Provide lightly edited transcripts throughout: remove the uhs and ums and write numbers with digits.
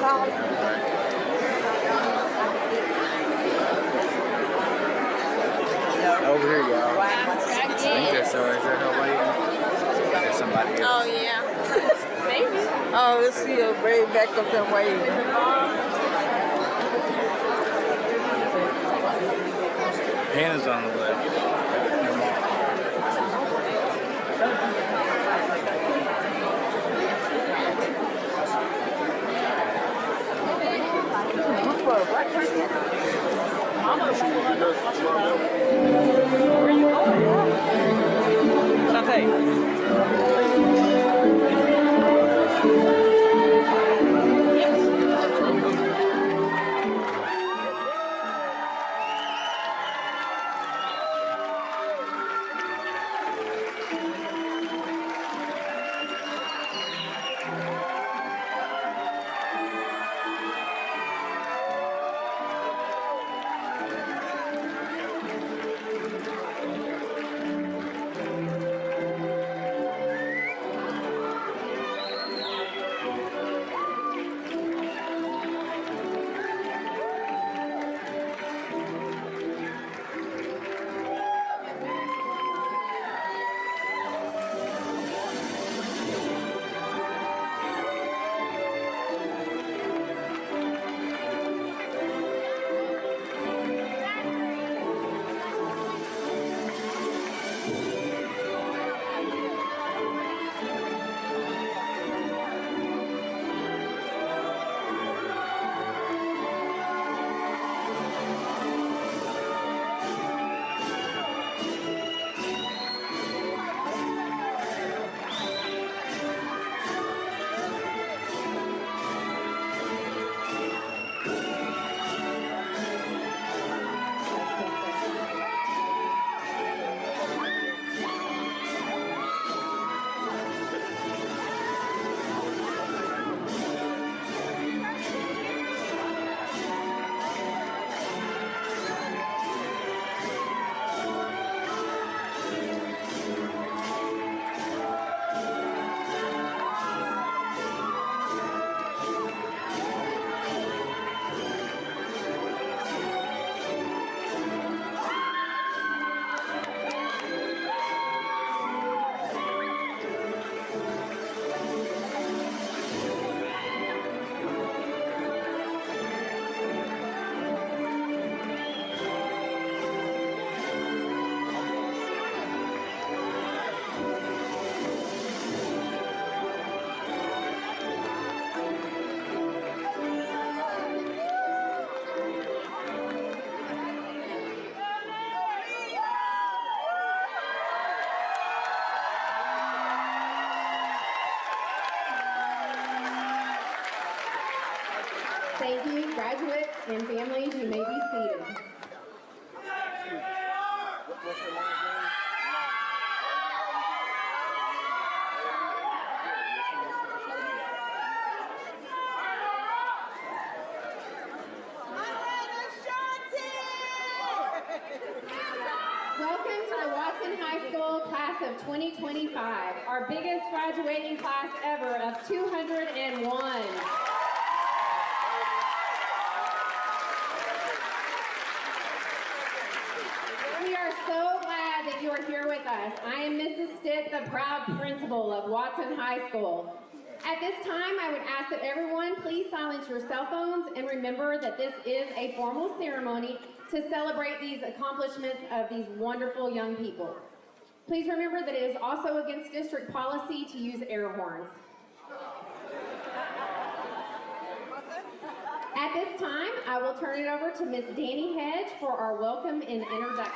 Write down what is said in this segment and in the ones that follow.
Over here, y'all. I think that's so. Is that her waving? There's somebody else. Oh, yeah. Maybe. Oh, let's see her way back up that way. Hannah's on the left. Where you going? Shante. Thank you, graduates and families. You may be seated. Welcome to the Watson High School class of 2025, our biggest graduating class ever of 201. We are so glad that you are here with us. I am Mrs. Stitt, the proud principal of Watson High School. At this time, I would ask that everyone please silence your cell phones and remember that this is a formal ceremony to celebrate these accomplishments of these wonderful young people. Please remember that it is also against district policy to use air horns. At this time, I will turn it over to Miss Danny Hedge for our welcome and introduction.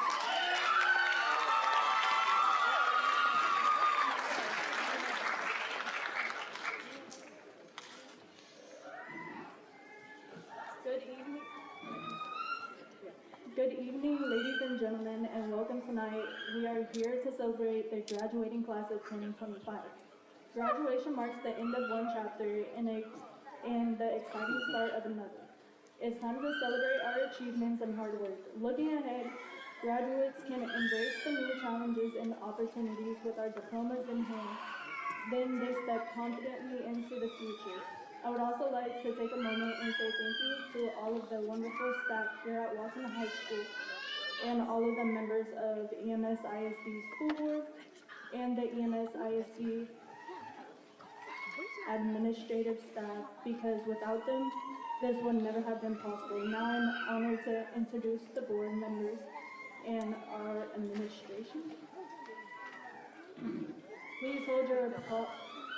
Good evening, ladies and gentlemen, and welcome tonight. We are here to celebrate the graduating class of 2025. Graduation marks the end of one chapter and the exciting start of another. It's time to celebrate our achievements and hard work. Looking ahead, graduates can embrace the new challenges and opportunities with our diplomas in hand. Then they step confidently into the future. I would also like to take a moment and say thank you to all of the wonderful staff here at Watson High School and all of the members of EMS ISD School Board and the EMS ISD administrative staff, because without them, this would never have been possible. Now I'm honored to introduce the board members and our administration. Please hold your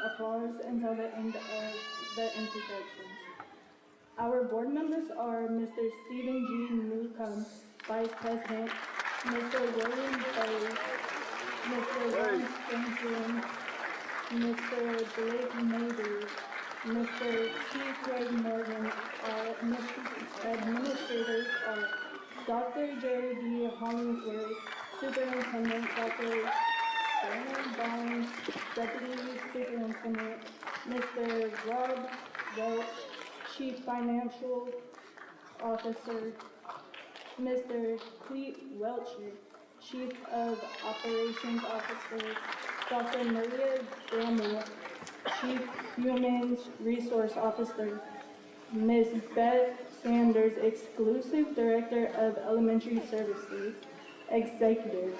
applause until the end of the introductions. Our board members are Mr. Stephen G. Newcomb, Vice President, Mr. William Bays, Mr. Ron Franklin, Mr. Blake Mabry, Mr. T. Craig Morgan. Our administrators are Dr. Jerry D. Hollingsworth, Superintendent Dr. Diane Barnes, Deputy Superintendent, Mr. Rob Welch, Chief Financial Officer, Mr. Cleet Welcher, Chief of Operations Officer, Dr. Maria Bramble, Chief Human Resource Officer, Ms. Beth Sanders, Exclusive Director of Elementary Services, Executive,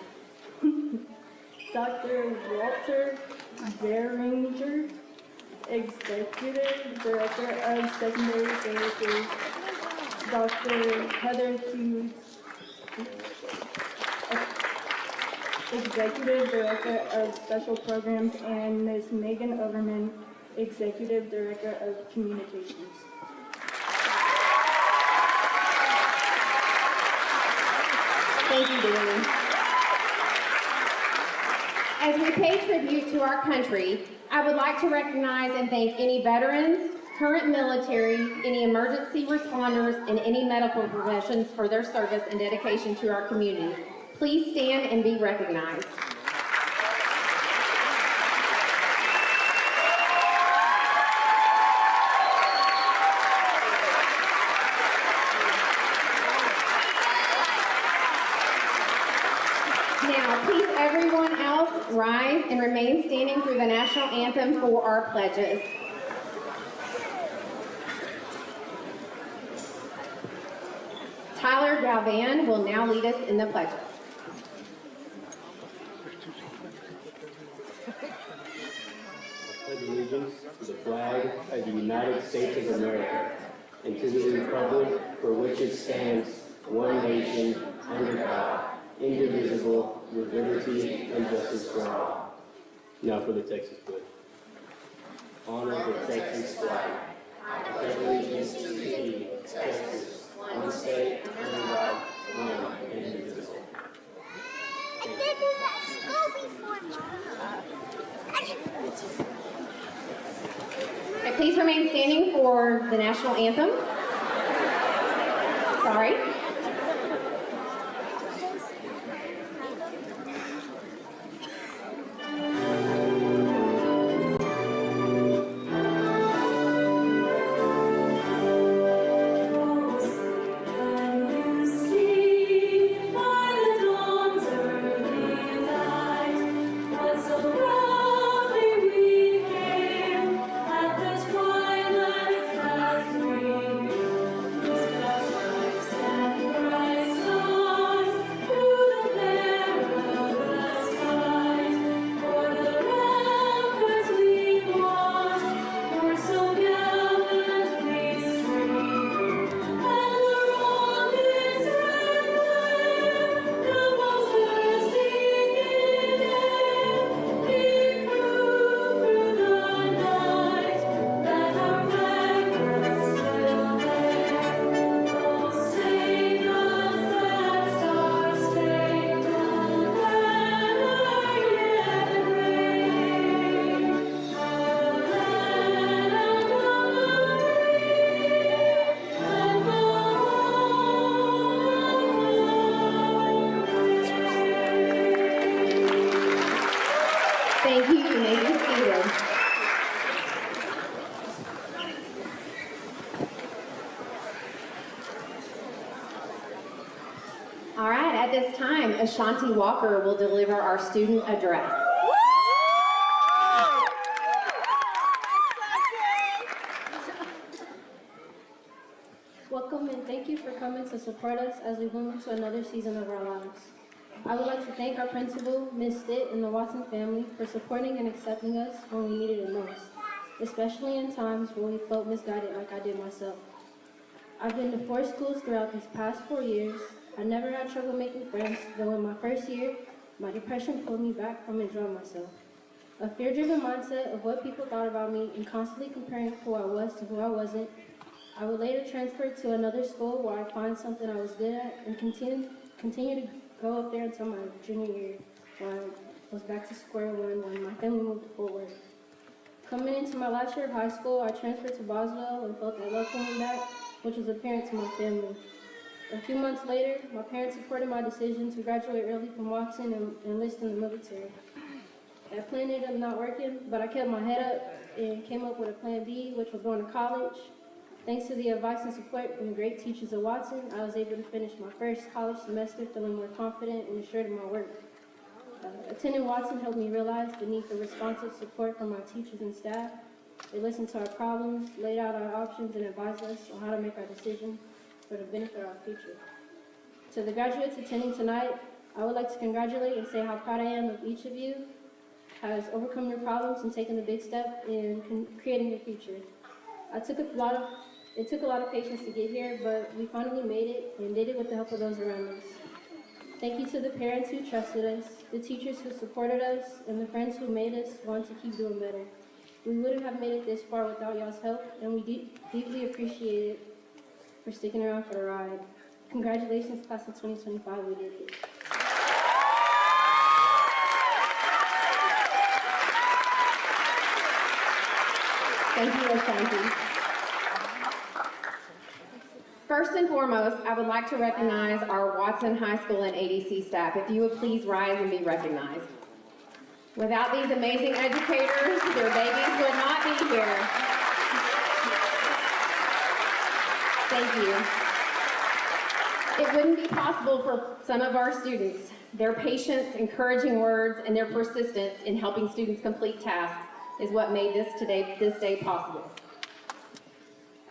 Dr. Walter Behringer, Executive Director of Secondary Services, Dr. Heather Hughes, Executive Director of Special Programs, and Ms. Megan Overman, Executive Director of Communications. Thank you, Danny. As we pay tribute to our country, I would like to recognize and thank any veterans, current military, any emergency responders, and any medical professions for their service and dedication to our community. Please stand and be recognized. Now, please everyone else rise and remain standing through the national anthem for our pledges. Tyler Galvan will now lead us in the pledges. Pledge allegiance to the flag of the United States of America and to the republic for which it stands, one nation, under God, indivisible, with liberty and justice for all. Now for the Texas pledge. Honor the Texas flag. I pledge allegiance to thee, Texas, one state, under God, one and indivisible. Okay, please remain standing for the national anthem. Sorry. Thank you. You may be seated. All right, at this time, Ashanti Walker will deliver our student address. Welcome and thank you for coming to support us as we move into another season of our lives. I would like to thank our principal, Ms. Stitt, and the Watson family for supporting and accepting us when we needed it most, especially in times when we felt misguided like I did myself. I've been to 4 schools throughout these past 4 years. I never had trouble making friends, though in my first year, my depression pulled me back from enjoying myself. A fear-driven mindset of what people thought about me and constantly comparing who I was to who I wasn't. I would later transfer to another school where I find something I was good at and continue to go up there until my junior year, when I was back to square one when my family moved forward. Coming into my last year of high school, I transferred to Boswell and felt that love coming back, which was apparent to my family. A few months later, my parents supported my decision to graduate early from Watson and enlist in the military. That plan ended up not working, but I kept my head up and came up with a plan B, which was going to college. Thanks to the advice and support from the great teachers at Watson, I was able to finish my first college semester feeling more confident and assured in my work. Attending Watson helped me realize the need for responsive support from my teachers and staff. They listened to our problems, laid out our options, and advised us on how to make our decisions for the benefit of our future. To the graduates attending tonight, I would like to congratulate and say how proud I am of each of you has overcome your problems and taken the big step in creating your future. It took a lot of patience to get here, but we finally made it and did it with the help of those around us. Thank you to the parents who trusted us, the teachers who supported us, and the friends who made us want to keep doing better. We wouldn't have made it this far without y'all's help, and we deeply appreciate it for sticking around for the ride. Congratulations, class of 2025, we did it. Thank you, Ashanti. First and foremost, I would like to recognize our Watson High School and ADC staff. If you would please rise and be recognized. Without these amazing educators, their babies would not be here. Thank you. It wouldn't be possible for some of our students. Their patience, encouraging words, and their persistence in helping students complete tasks is what made this day possible.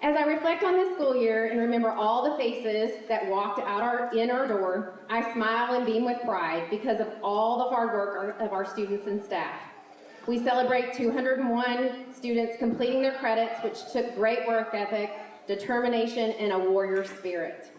As I reflect on this school year and remember all the faces that walked in our door, I smile and beam with pride because of all the hard work of our students and staff. We celebrate 201 students completing their credits, which took great work ethic, determination, and a warrior spirit.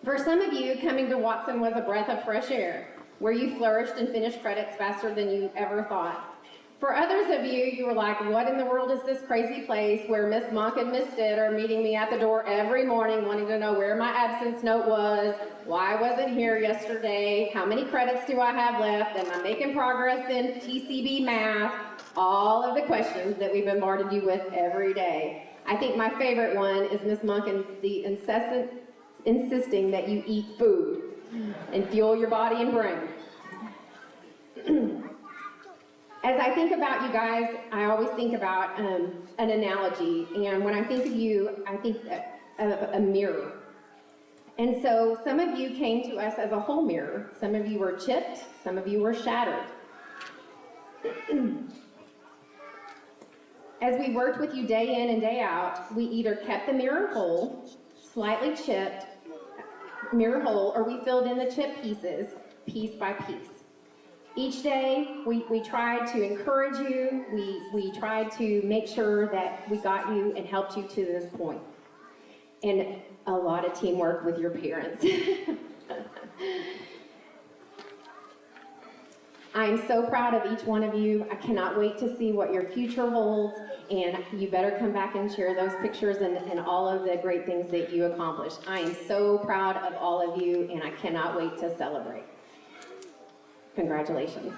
For some of you, coming to Watson was a breath of fresh air, where you flourished and finished credits faster than you ever thought. For others of you, you were like, what in the world is this crazy place where Miss Monk and Miss Stitt are meeting me at the door every morning wanting to know where my absence note was, why I wasn't here yesterday, how many credits do I have left, am I making progress in TCB math, all of the questions that we've bombarded you with every day. I think my favorite one is Miss Monk and the incessant insisting that you eat food and fuel your body and brain. As I think about you guys, I always think about an analogy, and when I think of you, I think of a mirror. And so some of you came to us as a whole mirror. Some of you were chipped, some of you were shattered. As we worked with you day in and day out, we either kept the mirror whole, slightly chipped, mirror whole, or we filled in the chip pieces, piece by piece. Each day, we tried to encourage you, we tried to make sure that we got you and helped you to this point. And a lot of teamwork with your parents. I am so proud of each one of you. I cannot wait to see what your future holds, and you better come back and share those pictures and all of the great things that you accomplished. I am so proud of all of you, and I cannot wait to celebrate. Congratulations.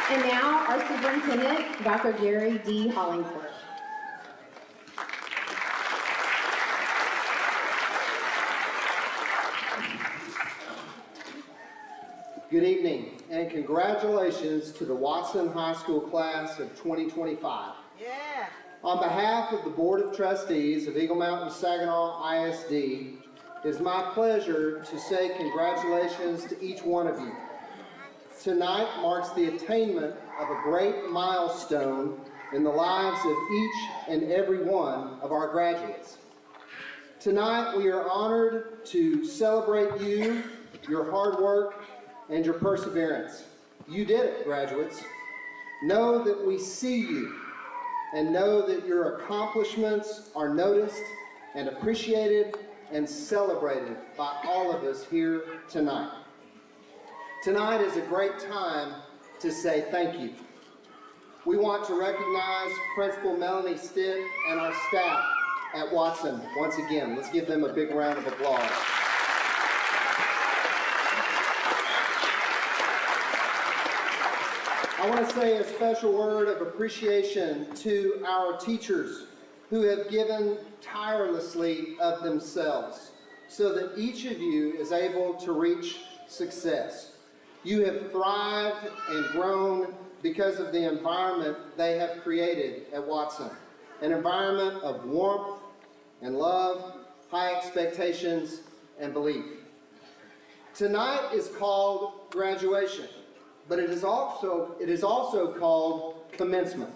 And now, our superintendent, Dr. Jerry D. Hollingsworth. Good evening, and congratulations to the Watson High School class of 2025. Yeah. On behalf of the Board of Trustees of Eagle Mountain Saginaw ISD, it is my pleasure to say congratulations to each one of you. tonight marks the attainment of a great milestone in the lives of each and every one of our graduates. Tonight, we are honored to celebrate you, your hard work, and your perseverance. You did it, graduates. Know that we see you, and know that your accomplishments are noticed and appreciated and celebrated by all of us here tonight. Tonight is a great time to say thank you. We want to recognize Principal Melanie Stitt and our staff at Watson once again. Let's give them a big round of applause. I want to say a special word of appreciation to our teachers who have given tirelessly of themselves so that each of you is able to reach success. You have thrived and grown because of the environment they have created at Watson. An environment of warmth and love, high expectations, and belief. Tonight is called graduation, but it is also called commencement.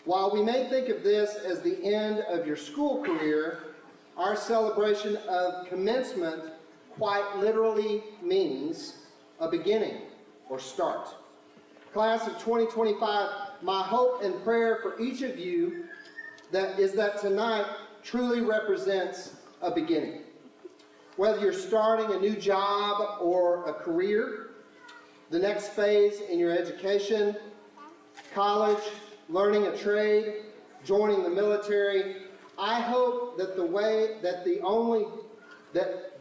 While we may think of this as the end of your school career, our celebration of commencement quite literally means a beginning or start. Class of 2025, my hope and prayer for each of you is that tonight truly represents a beginning. Whether you're starting a new job or a career, the next phase in your education, college, learning a trade, joining the military, I hope that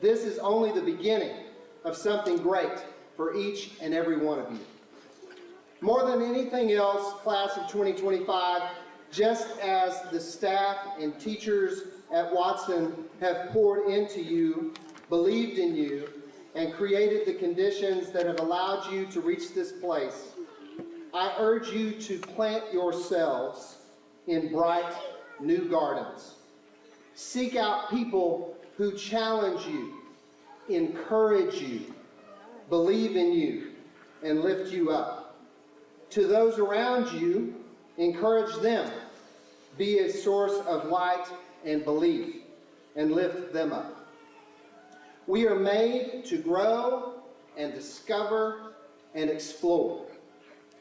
this is only the beginning of something great for each and every one of you. More than anything else, class of 2025, just as the staff and teachers at Watson have poured into you, believed in you, and created the conditions that have allowed you to reach this place, I urge you to plant yourselves in bright new gardens. Seek out people who challenge you, encourage you, believe in you, and lift you up. To those around you, encourage them. Be a source of light and belief, and lift them up. We are made to grow and discover and explore.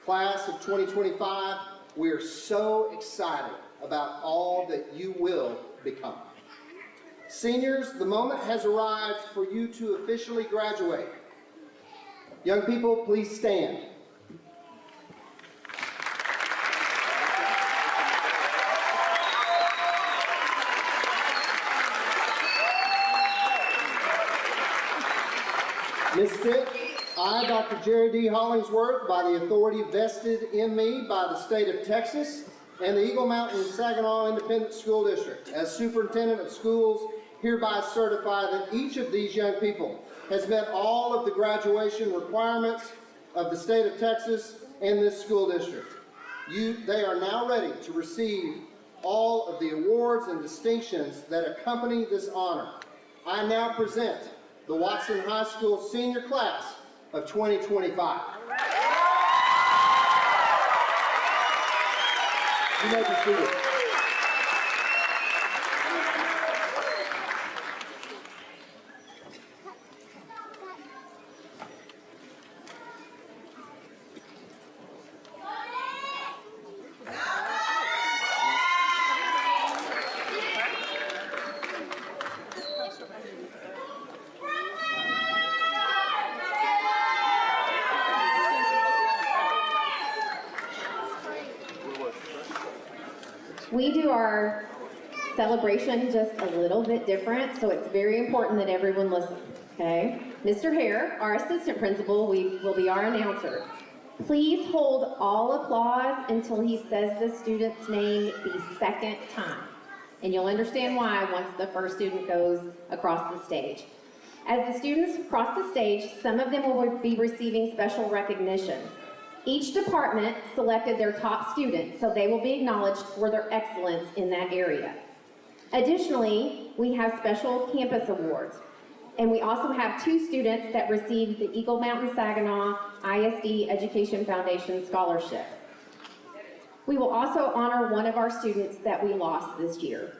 Class of 2025, we are so excited about all that you will become. Seniors, the moment has arrived for you to officially graduate. Young people, please stand. Ms. Stitt, I, Dr. Jerry D. Hollingsworth, by the authority vested in me by the state of Texas and the Eagle Mountain Saginaw Independent School District, as Superintendent of Schools, hereby certify that each of these young people has met all of the graduation requirements of the state of Texas and this school district. They are now ready to receive all of the awards and distinctions that accompany this honor. I now present the Watson High School senior class of 2025. You may be seated. We do our celebration just a little bit different, so it's very important that everyone listen, okay? Mr. Hare, our assistant principal, will be our announcer. Please hold all applause until he says the student's name the second time. And you'll understand why once the first student goes across the stage. As the students cross the stage, some of them will be receiving special recognition. Each department selected their top student, so they will be acknowledged for their excellence in that area. Additionally, we have special campus awards. And we also have 2 students that received the Eagle Mountain Saginaw ISD Education Foundation scholarships. We will also honor one of our students that we lost this year.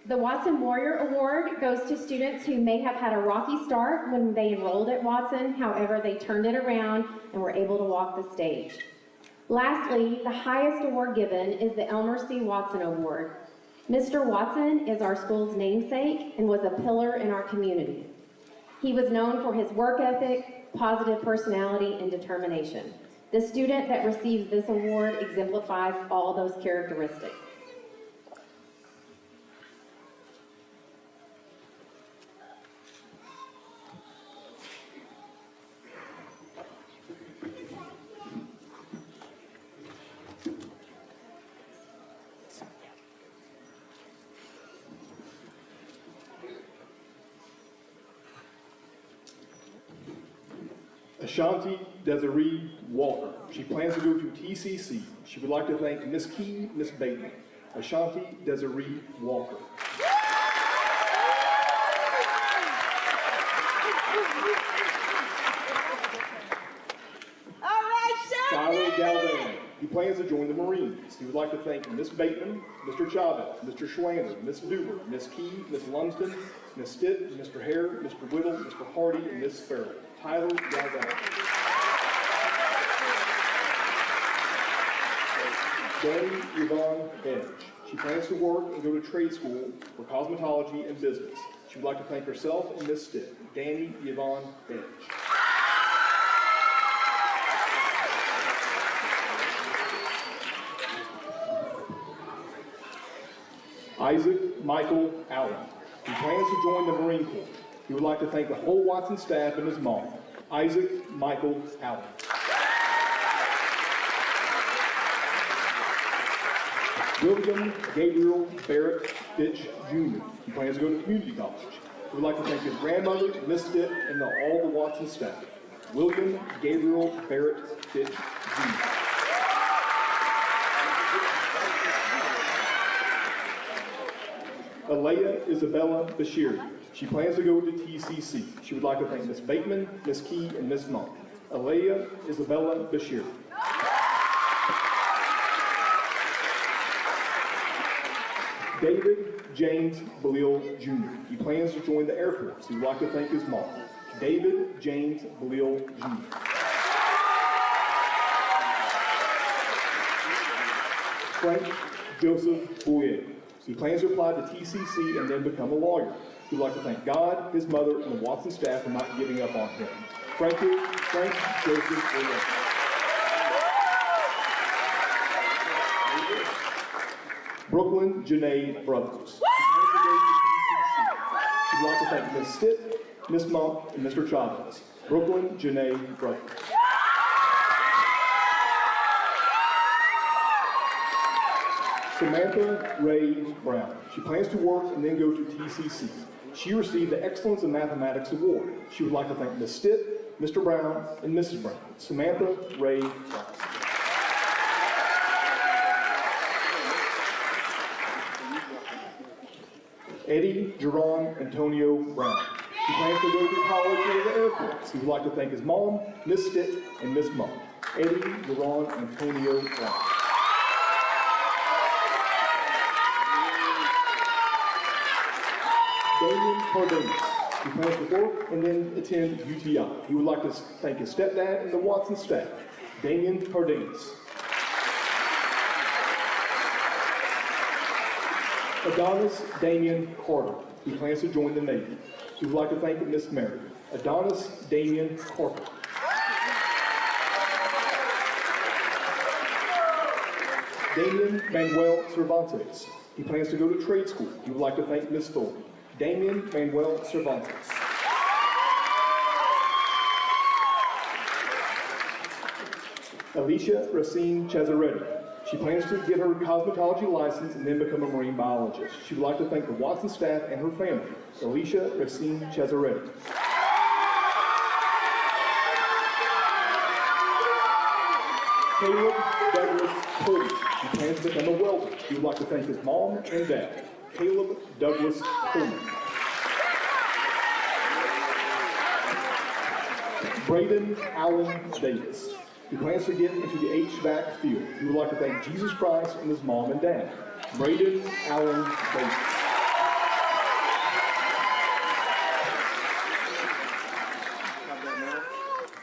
The Watson Warrior Award goes to students who may have had a rocky start when they enrolled at Watson, however, they turned it around and were able to walk the stage. Lastly, the highest award given is the Elmer C. Watson Award. Mr. Watson is our school's namesake and was a pillar in our community. He was known for his work ethic, positive personality, and determination. The student that receives this award exemplifies all those characteristics. Ashanti Desiree Walker. She plans to go to TCC. She would like to thank Miss Key, Miss Bateman. Ashanti Desiree Walker. All right, Tyler Galvan. He plans to join the Marines. He would like to thank Miss Bateman, Mr. Chavez, Mr. Schlander, Miss Duber, Miss Key, Miss Lumsden, Miss Stitt, Mr. Hare, Mr. Whittle, Mr. Hardy, and Miss Farrell. Tyler Galvan. Danny Yvonne Edge. She plans to work and go to trade school for cosmetology and business. She would like to thank herself and Miss Stitt. Danny Yvonne Edge. Isaac Michael Allen. He plans to join the Marine Corps. He would like to thank the whole Watson staff and his mom, Isaac Michael Allen. William Gabriel Barrett Fitch Jr. He plans to go to community college. We would like to thank his grandmother, Miss Stitt, and all the Watson staff. William Gabriel Barrett Fitch Jr. Alea Isabella Bashiri. She plans to go to TCC. She would like to thank Miss Bateman, Miss Key, and Miss Monk. Alea Isabella Bashiri. David James Belil Jr. He plans to join the Air Force. He would like to thank his mom. David James Belil Jr. Frank Joseph Boyer. He plans to apply to TCC and then become a lawyer. He would like to thank God, his mother, and the Watson staff for not giving up on him. Frank Joseph Boyer. Brooklyn Janae Brothers. She would like to thank Miss Stitt, Miss Monk, and Mr. Chavez. Brooklyn Janae Brothers. Samantha Ray Brown. She plans to work and then go to TCC. She received the Excellence in Mathematics Award. She would like to thank Miss Stitt, Mr. Brown, and Mrs. Brown. Samantha Ray Brown. Eddie Jerron Antonio Brown. He plans to go to college or the Air Force. He would like to thank his mom, Miss Stitt, and Miss Monk. Eddie Jerron Antonio Brown. Damian Cardenas. He plans to work and then attend UTI. He would like to thank his stepdad and the Watson staff. Damian Cardenas. Adonis Damian Carter. He plans to join the Navy. He would like to thank Miss Mary. Adonis Damian Carter. Damian Manuel Cervantes. He plans to go to trade school. He would like to thank Miss Thornton. Damian Manuel Cervantes. Alicia Racine Cesaretti. She plans to get her cosmetology license and then become a marine biologist. She would like to thank the Watson staff and her family. Alicia Racine Cesaretti. Caleb Douglas Cody. He plans to become a welder. He would like to thank his mom and dad. Caleb Douglas Coleman. Braden Allen Davis. He plans to get into the HVAC field. He would like to thank Jesus Christ and his mom and dad. Braden Allen Davis.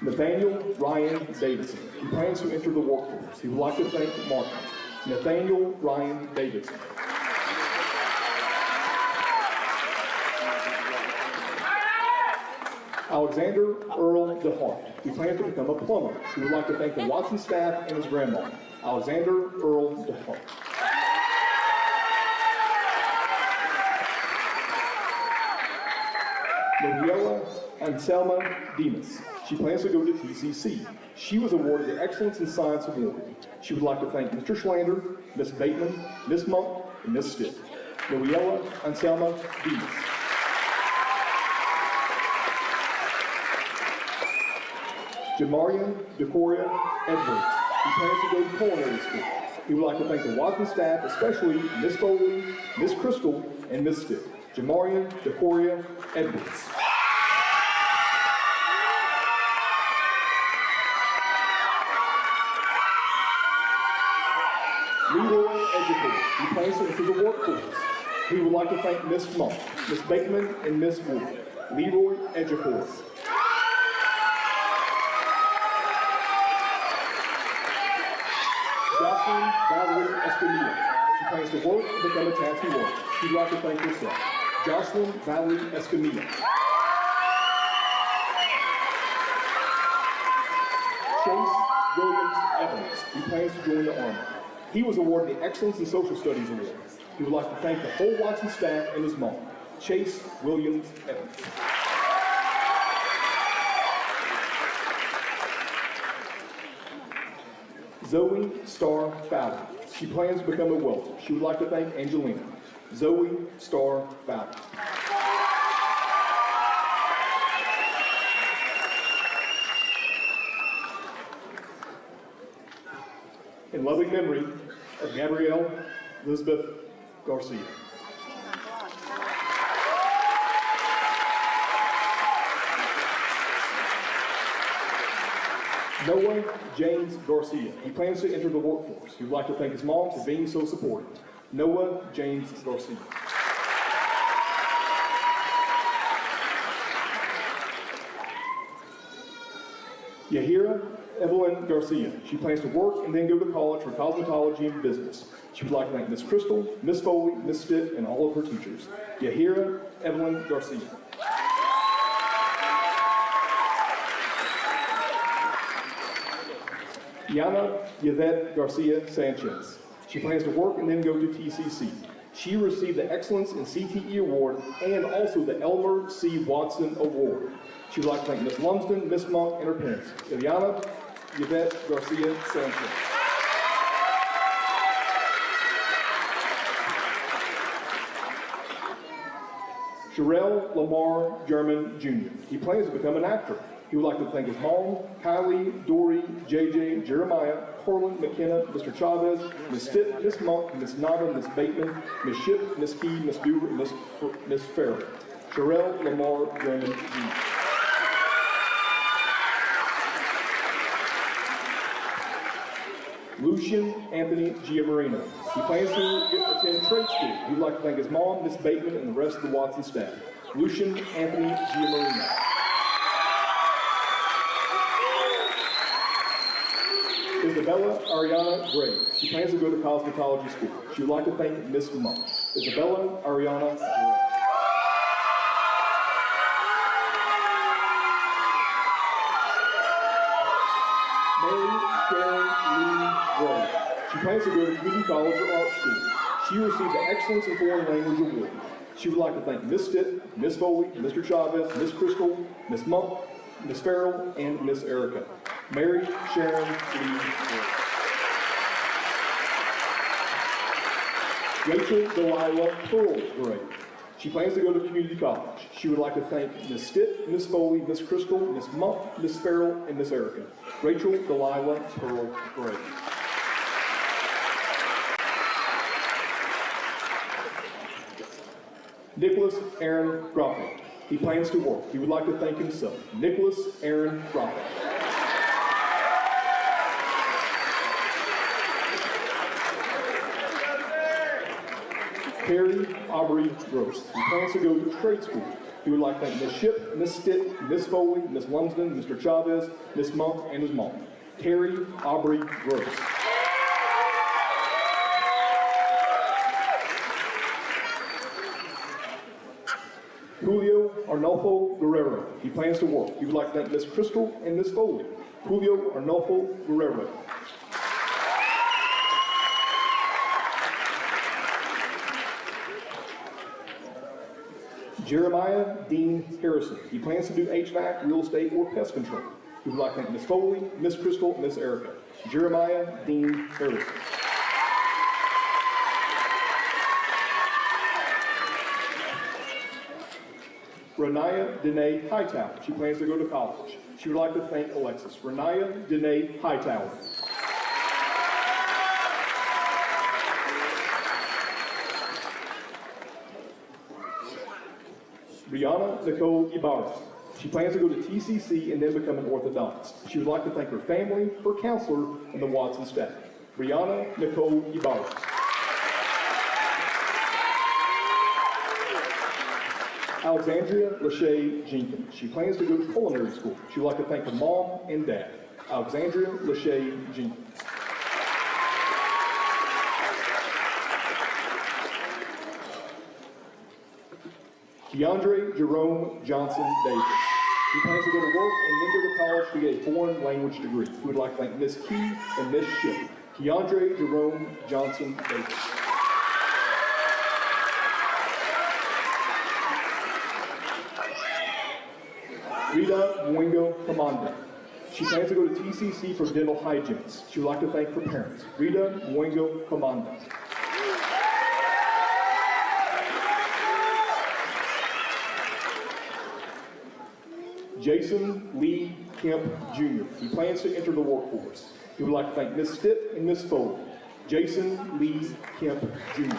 Nathaniel Ryan Davidson. He plans to enter the workforce. He would like to thank Martin. Nathaniel Ryan Davidson. Alexander Earl DeHart. He plans to become a plumber. He would like to thank the Watson staff and his grandma. Alexander Earl DeHart. Gabriella Anselma Demas. She plans to go to TCC. She was awarded the Excellence in Science Award. She would like to thank Mr. Schlander, Miss Bateman, Miss Monk, and Miss Stitt. Gabriella Anselma Demas. Jamarian Decoria Edwards. He plans to go to culinary school. He would like to thank the Watson staff, especially Miss Foley, Miss Crystal, and Miss Stitt. Jamarian Decoria Edwards. Leroy Edgeworth. He plans to enter the workforce. He would like to thank Miss Monk, Miss Bateman, and Miss Wood. Leroy Edgeworth. Jocelyn Valerie Escamilla. She plans to work and become a tattoo artist. She'd like to thank herself. Jocelyn Valerie Escamilla. Chase Williams Evans. He plans to join the Army. He was awarded the Excellence in Social Studies Award. He would like to thank the whole Watson staff and his mom. Chase Williams Evans. Zoe Starr Fowler. She plans to become a welder. She would like to thank Angelina. Zoe Starr Fowler. In loving memory of Gabrielle Elizabeth Garcia. Noah James Garcia. He plans to enter the workforce. He would like to thank his mom for being so supportive. Noah James Garcia. Yahira Evelyn Garcia. She plans to work and then go to college for cosmetology and business. She would like to thank Miss Crystal, Miss Foley, Miss Stitt, and all of her teachers. Yahira Evelyn Garcia. Yana Yvette Garcia Sanchez. She plans to work and then go to TCC. She received the Excellence in CTE Award and also the Elmer C. Watson Award. She would like to thank Miss Lumsden, Miss Monk, and her parents. Yana Yvette Garcia Sanchez. Sherelle Lamar German Jr. He plans to become an actor. He would like to thank his mom, Kylie, Dory, JJ, Jeremiah, Corlin, McKenna, Mr. Chavez, Miss Stitt, Miss Monk, Miss Nava, Miss Bateman, Miss Ship, Miss Key, Miss Dewar, and Miss Farrell. Sherelle Lamar German Jr. Lucian Anthony Giamarino. He plans to attend trade school. He would like to thank his mom, Miss Bateman, and the rest of the Watson staff. Lucian Anthony Giamarino. Isabella Ariana Gray. She plans to go to cosmetology school. She would like to thank Miss Monk. Isabella Ariana Gray. Mary Sharon Lee Gray. She plans to go to community college or art school. She received the Excellence in Foreign Language Award. She would like to thank Miss Stitt, Miss Foley, Mr. Chavez, Miss Crystal, Miss Monk, Miss Farrell, and Miss Erica. Mary Sharon Lee Gray. Rachel Delilah Pearl Gray. She plans to go to community college. She would like to thank Miss Stitt, Miss Foley, Miss Crystal, Miss Monk, Miss Farrell, and Miss Erica. Rachel Delilah Pearl Gray. Nicholas Aaron Groppy. He plans to work. He would like to thank himself. Nicholas Aaron Groppy. Terry Aubrey Gross. He plans to go to trade school. He would like to thank Miss Ship, Miss Stitt, Miss Foley, Miss Lumsden, Mr. Chavez, Miss Monk, and his mom. Terry Aubrey Gross. Julio Arnolfo Guerrero. He plans to work. He would like to thank Miss Crystal and Miss Foley. Julio Arnolfo Guerrero. Jeremiah Dean Harrison. He plans to do HVAC, real estate, or pest control. He would like to thank Miss Foley, Miss Crystal, and Miss Erica. Jeremiah Dean Harrison. Renaya Danae Hightower. She plans to go to college. She would like to thank Alexis. Renaya Danae Hightower. Brianna Nicole Ibarra. She plans to go to TCC and then become an orthodontist. She would like to thank her family, her counselor, and the Watson staff. Brianna Nicole Ibarra. Alexandria Lachey Jenkins. She plans to go to culinary school. She would like to thank her mom and dad. Alexandria Lachey Jenkins. Keandre Jerome Johnson Davis. He plans to go to work and then go to college to get a foreign language degree. He would like to thank Miss Key and Miss Ship. Keandre Jerome Johnson Davis. Rita Mwingo Kamanda. She plans to go to TCC for dental hygienist. She would like to thank her parents. Rita Mwingo Kamanda. Jason Lee Kemp Jr. He plans to enter the workforce. He would like to thank Miss Stitt and Miss Foley. Jason Lee Kemp Jr.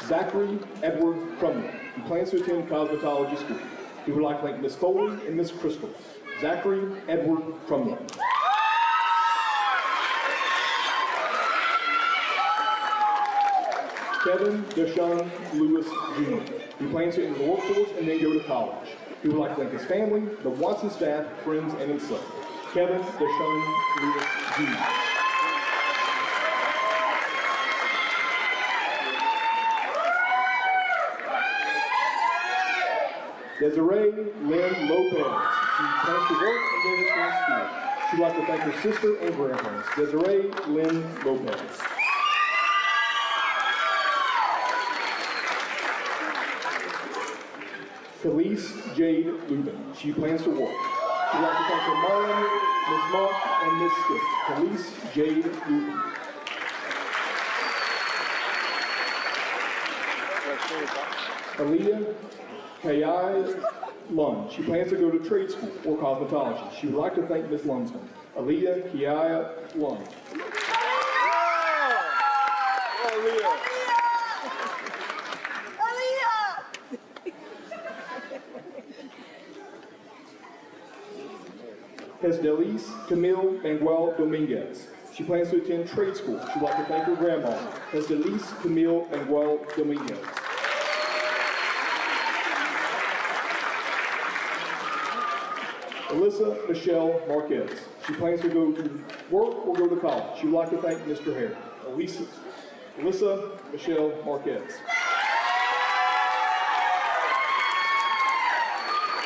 Zachary Edward Crumley. He plans to attend cosmetology school. He would like to thank Miss Foley and Miss Crystal. Zachary Edward Crumley. Kevin Deshaun Lewis Jr. He plans to enter the workforce and then go to college. He would like to thank his family, the Watson staff, friends, and himself. Kevin Deshaun Lewis Jr. Desiree Lynn Lopez. She plans to work and then attend school. She would like to thank her sister and grandparents. Desiree Lynn Lopez. Khalees Jade Lubin. She plans to work. She would like to thank her mom, Miss Monk, and Miss Stitt. Khalees Jade Lubin. Aaliyah Kayai Lund. She plans to go to trade school or cosmetology. She would like to thank Miss Lumsden. Aaliyah Kayai Lund. Hesdelis Camille Manuel Dominguez. She plans to attend trade school. She would like to thank her grandma. Hesdelis Camille Manuel Dominguez. Alyssa Michelle Marquez. She plans to go to work or go to college. She would like to thank Mr. Hare. Alyssa Michelle Marquez.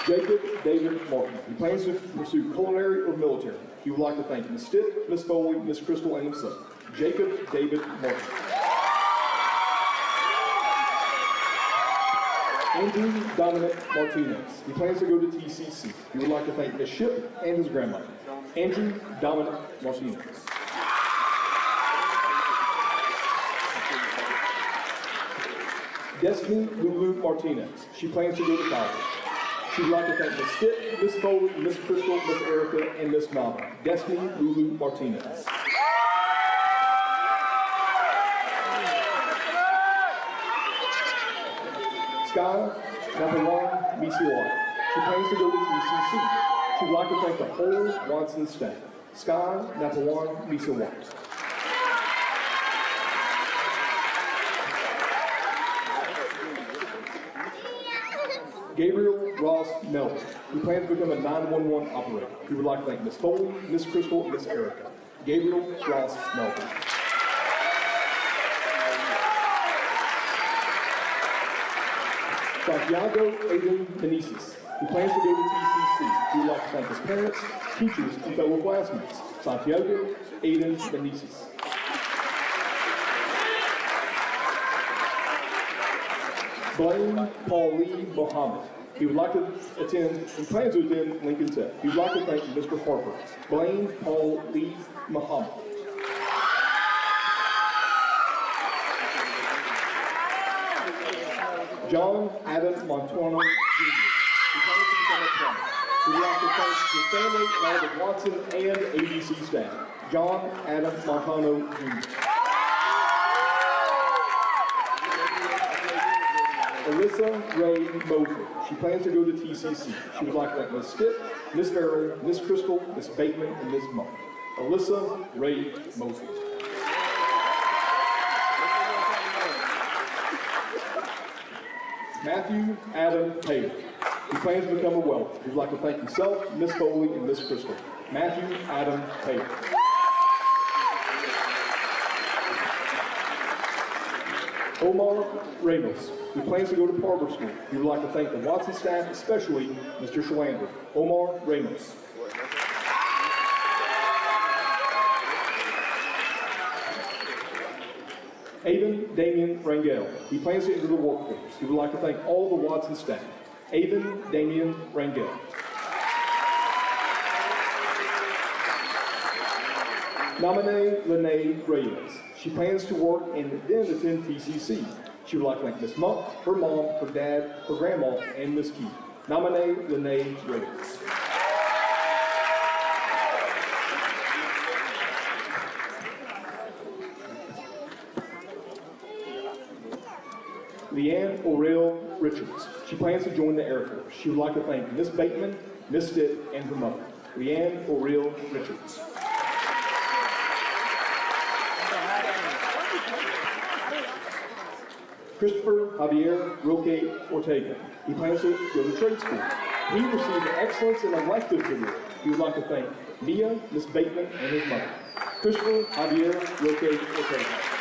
Jacob David Martin. He plans to pursue culinary or military. He would like to thank Miss Stitt, Miss Foley, Miss Crystal, and himself. Jacob David Martin. Andrew Dominic Martinez. He plans to go to TCC. He would like to thank Miss Ship and his grandmother. Andrew Dominic Martinez. Destiny Lulu Martinez. She plans to go to college. She would like to thank Miss Stitt, Miss Foley, Miss Crystal, Miss Erica, and Miss Nava. Destiny Lulu Martinez. Sky Napawan Misiwai. She plans to go to TCC. She would like to thank the whole Watson staff. Sky Napawan Misiwai. Gabriel Ross Melvin, who plans to become a 911 operator. We would like to thank Miss Foley, Miss Crystal, and Miss Erica. Gabriel Ross Melvin. Santiago Aiden Meneses, who plans to go to TCC. We would like to thank his parents, teachers, and fellow classmates. Santiago Aiden Meneses. Blaine Paul Lee Mohammed. He would like to attend, and plans to attend Lincoln Tech. He would like to thank Mr. Harper. Blaine Paul Lee Mohammed. John Adam Montano Jr. He plans to become a plumber. We would like to thank his family and all the Watson and ABC staff. John Adam Montano Jr. Alyssa Ray Moser. She plans to go to TCC. She would like to thank Miss Stitt, Miss Farrell, Miss Crystal, Miss Bateman, and Miss Monk. Alyssa Ray Moser. Matthew Adam Taylor. He plans to become a welder. He would like to thank himself, Miss Foley, and Miss Crystal. Matthew Adam Taylor. Omar Ramos. He plans to go to Barber School. He would like to thank the Watson staff, especially Mr. Schwander. Omar Ramos. Avon Damian Rangel. He plans to enter the workforce. He would like to thank all the Watson staff. Avon Damian Rangel. Nominee Lene Reyes. She plans to work and then attend TCC. She would like to thank Miss Monk, her mom, her dad, her grandma, and Miss Key. Nominee Lene Reyes. Leanne O'Reilly Richards. She plans to join the Air Force. She would like to thank Miss Bateman, Miss Stitt, and her mother. Leanne O'Reilly Richards. Christopher Javier Roque Ortega. He plans to go to trade school. He received an Excellence in Electives Award. He would like to thank Mia, Miss Bateman, and his mother. Christopher Javier Roque Ortega.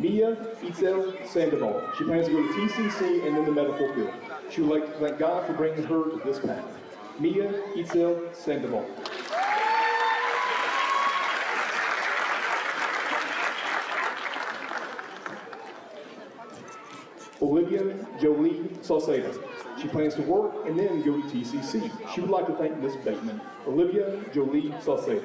Mia Itzel Sandoval. She plans to go to TCC and then the medical field. She would like to thank God for bringing her to this path. Mia Itzel Sandoval. Olivia Jolie Salcedo. She plans to work and then go to TCC. She would like to thank Miss Bateman. Olivia Jolie Salcedo.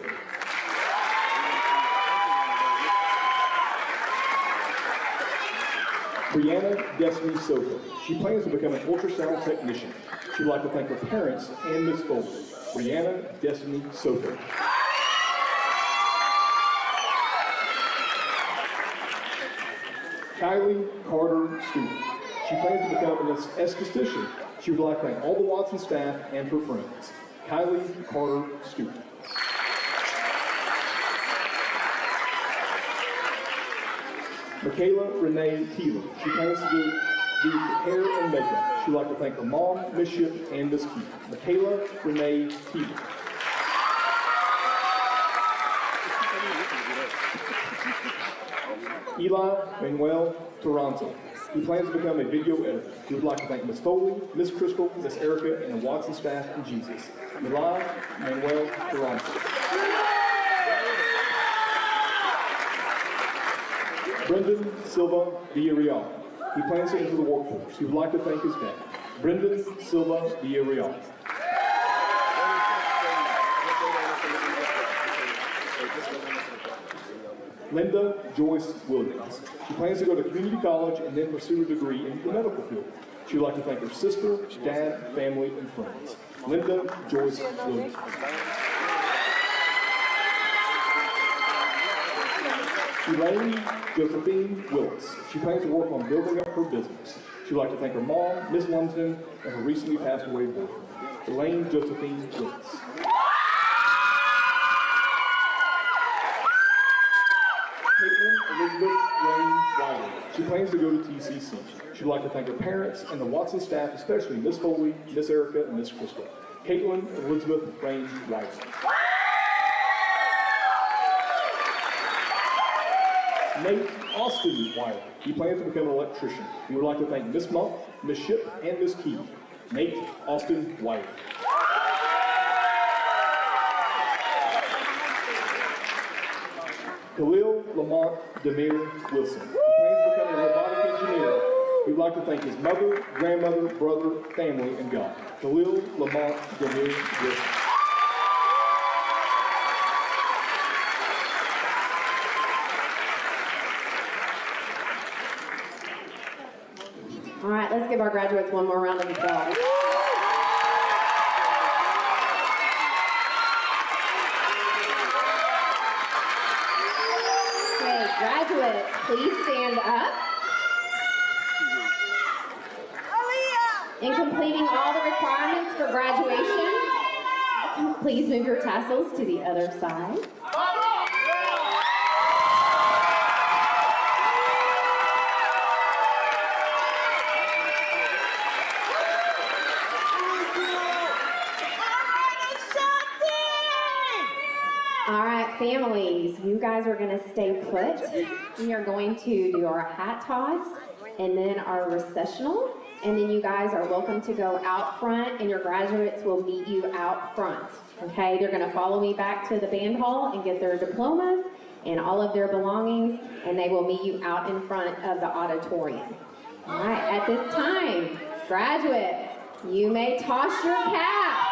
Brianna Destiny Soto. She plans to become an ultrasound technician. She would like to thank her parents and Miss Foley. Brianna Destiny Soto. Kylie Carter Stewart. She plans to become an esthetician. She would like to thank all the Watson staff and her friends. Kylie Carter Stewart. Michaela Renee Keeler. She plans to do hair and makeup. She would like to thank her mom, Miss Ship, and Miss Keeler. Michaela Renee Keeler. Eli Manuel Toronto. He plans to become a video editor. He would like to thank Miss Foley, Miss Crystal, Miss Erica, and the Watson staff and Jesus. Eli Manuel Toronto. Brendan Silva Villarreal. He plans to enter the workforce. He would like to thank his dad. Brendan Silva Villarreal. Linda Joyce Williams. She plans to go to community college and then pursue a degree in the medical field. She would like to thank her sister, dad, family, and friends. Linda Joyce Williams. Elaine Josephine Willis. She plans to work on building up her business. She'd like to thank her mom, Miss Lumsden, and her recently passed away boyfriend, Elaine Josephine Willis. Caitlin Elizabeth Rain Wiley. She plans to go to TCC. She'd like to thank her parents and the Watson staff, especially Miss Foley, Miss Erica, and Miss Crystal. Caitlin Elizabeth Rain Wiley. Nate Austin Wiley. He plans to become an electrician. He would like to thank Miss Monk, Miss Ship, and Miss Key. Nate Austin Wiley. Khalil Lamont Demir Wilson. He plans to become a robotic engineer. He would like to thank his mother, grandmother, brother, family, and God. Khalil Lamont Demir Wilson. All right, let's give our graduates one more round of applause. Okay, graduates, please stand up. In completing all the requirements for graduation, please move your tassels to the other side. All right, families, you guys are going to stay put. We are going to do our hat toss and then our recessional. And then you guys are welcome to go out front, and your graduates will meet you out front. Okay, they're going to follow me back to the band hall and get their diplomas and all of their belongings, and they will meet you out in front of the auditorium. All right, at this time, graduates, you may toss your cap.